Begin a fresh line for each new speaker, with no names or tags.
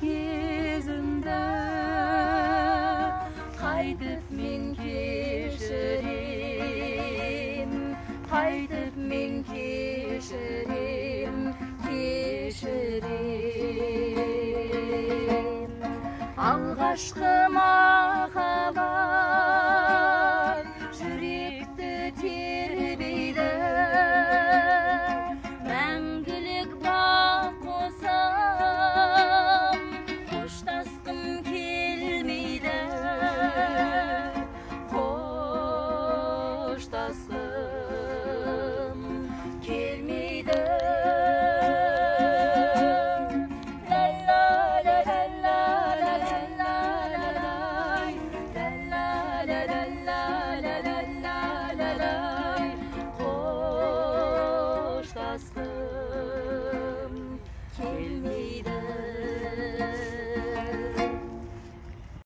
кезімді қайтып мен кешірем, қайтып мен кешірем, кешірем. Алғашқы махаббат жүректі тербейді, мәңгілік бақ қосам қоштасқым келмейді, қоштасқым келмейді. Қоштасқым келмейді.